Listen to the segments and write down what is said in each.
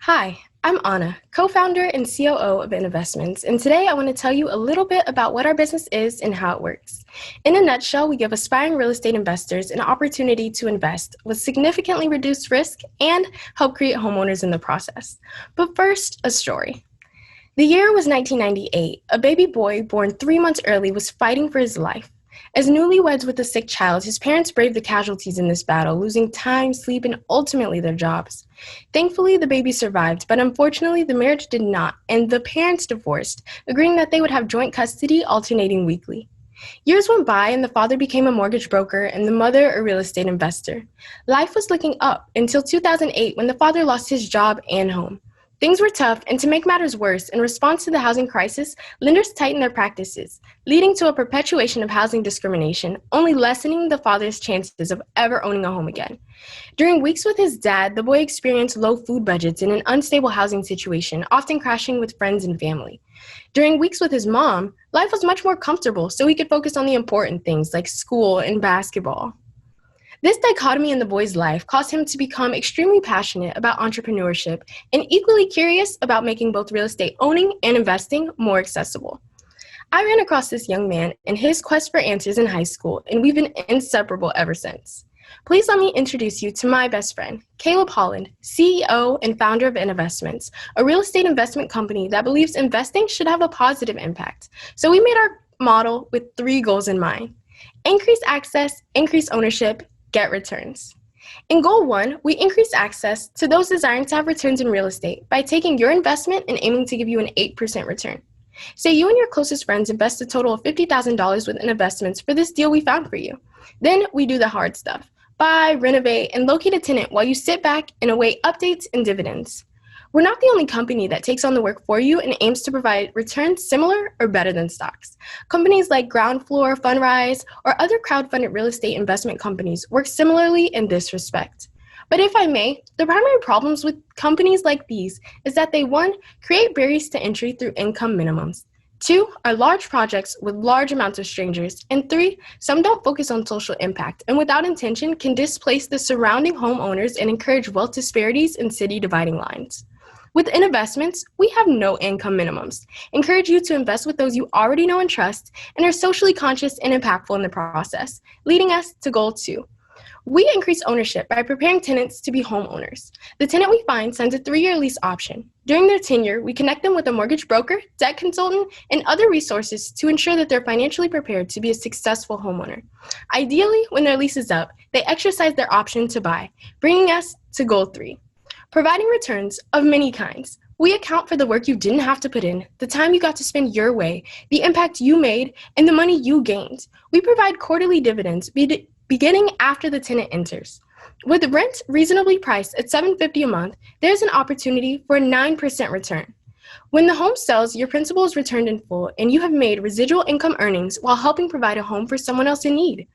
Hi, I'm Anna, co-founder and COO of Innovestments, and today I want to tell you a little bit about what our business is and how it works. In a nutshell, we give aspiring real estate investors an opportunity to invest with significantly reduced risk and help create homeowners in the process. But first, a story. The year was 1998. A baby boy born 3 months early was fighting for his life. As newlyweds with a sick child, his parents braved the casualties in this battle, losing time, sleep, and ultimately their jobs. Thankfully, the baby survived, but unfortunately, the marriage did not, and the parents divorced, agreeing that they would have joint custody alternating weekly. Years went by, and the father became a mortgage broker and the mother a real estate investor. Life was looking up until 2008 when the father lost his job and home. Things were tough, and to make matters worse, in response to the housing crisis, lenders tightened their practices, leading to a perpetuation of housing discrimination, only lessening the father's chances of ever owning a home again. During weeks with his dad, the boy experienced low food budgets and an unstable housing situation, often crashing with friends and family. During weeks with his mom, life was much more comfortable, so he could focus on the important things like school and basketball. This dichotomy in the boy's life caused him to become extremely passionate about entrepreneurship and equally curious about making both real estate owning and investing more accessible. I ran across this young man in his quest for answers in high school, and we've been inseparable ever since. Please let me introduce you to my best friend, Caleb Holland, CEO and founder of Innovestments, a real estate investment company that believes investing should have a positive impact. So we made our model with 3 goals in mind: increase access, increase ownership, get returns. In goal 1, we increase access to those desiring to have returns in real estate by taking your investment and aiming to give you an 8% return. Say you and your closest friends invest a total of $50,000 with Investments for this deal we found for you. Then we do the hard stuff: buy, renovate, and locate a tenant while you sit back and await updates and dividends. We're not the only company that takes on the work for you and aims to provide returns similar or better than stocks. Companies like Ground Floor, Fundrise, or other crowd-funded real estate investment companies work similarly in this respect. But if I may, the primary problems with companies like these is that they, 1, create barriers to entry through income minimums. 2, are large projects with large amounts of strangers. And 3, some don't focus on social impact and without intention can displace the surrounding homeowners and encourage wealth disparities and city dividing lines. With Investments, we have no income minimums, encourage you to invest with those you already know and trust, and are socially conscious and impactful in the process, leading us to goal 2. We increase ownership by preparing tenants to be homeowners. The tenant we find signs a 3-year lease option. During their tenure, we connect them with a mortgage broker, debt consultant, and other resources to ensure that they're financially prepared to be a successful homeowner. Ideally, when their lease is up, they exercise their option to buy, bringing us to goal 3. Providing returns of many kinds. We account for the work you didn't have to put in, the time you got to spend your way, the impact you made, and the money you gained. We provide quarterly dividends beginning after the tenant enters. With rent reasonably priced at $750 a month, there's an opportunity for a 9% return. When the home sells, your principal is returned in full, and you have made residual income earnings while helping provide a home for someone else in need.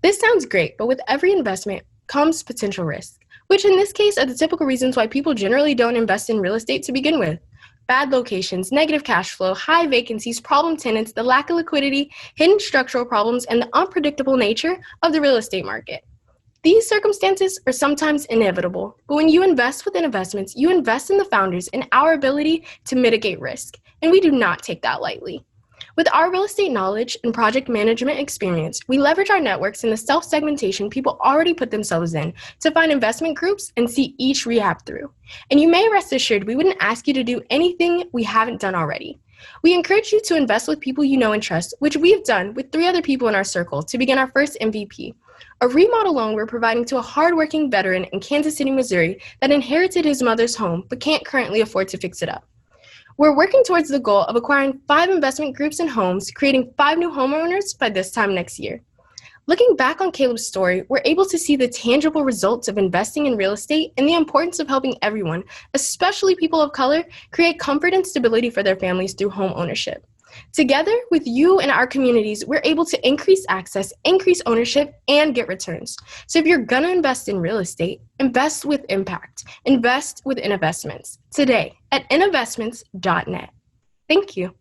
This sounds great, but with every investment comes potential risk, which in this case are the typical reasons why people generally don't invest in real estate to begin with. Bad locations, negative cash flow, high vacancies, problem tenants, the lack of liquidity, hidden structural problems, and the unpredictable nature of the real estate market. These circumstances are sometimes inevitable, but when you invest within Investments, you invest in the founders and our ability to mitigate risk, and we do not take that lightly. With our real estate knowledge and project management experience, we leverage our networks and the self-segmentation people already put themselves in to find investment groups and see each rehab through. And you may rest assured we wouldn't ask you to do anything we haven't done already. We encourage you to invest with people you know and trust, which we have done with 3 other people in our circle to begin our first MVP. A remodel loan we're providing to a hardworking veteran in Kansas City, Missouri that inherited his mother's home but can't currently afford to fix it up. We're working towards the goal of acquiring 5 investment groups and homes, creating 5 new homeowners by this time next year. Looking back on Caleb's story, we're able to see the tangible results of investing in real estate and the importance of helping everyone, especially people of color, create comfort and stability for their families through home ownership. Together with you and our communities, we're able to increase access, increase ownership, and get returns. So if you're going to invest in real estate, invest with impact. Invest with Investments today at Innovestments.net. Thank you.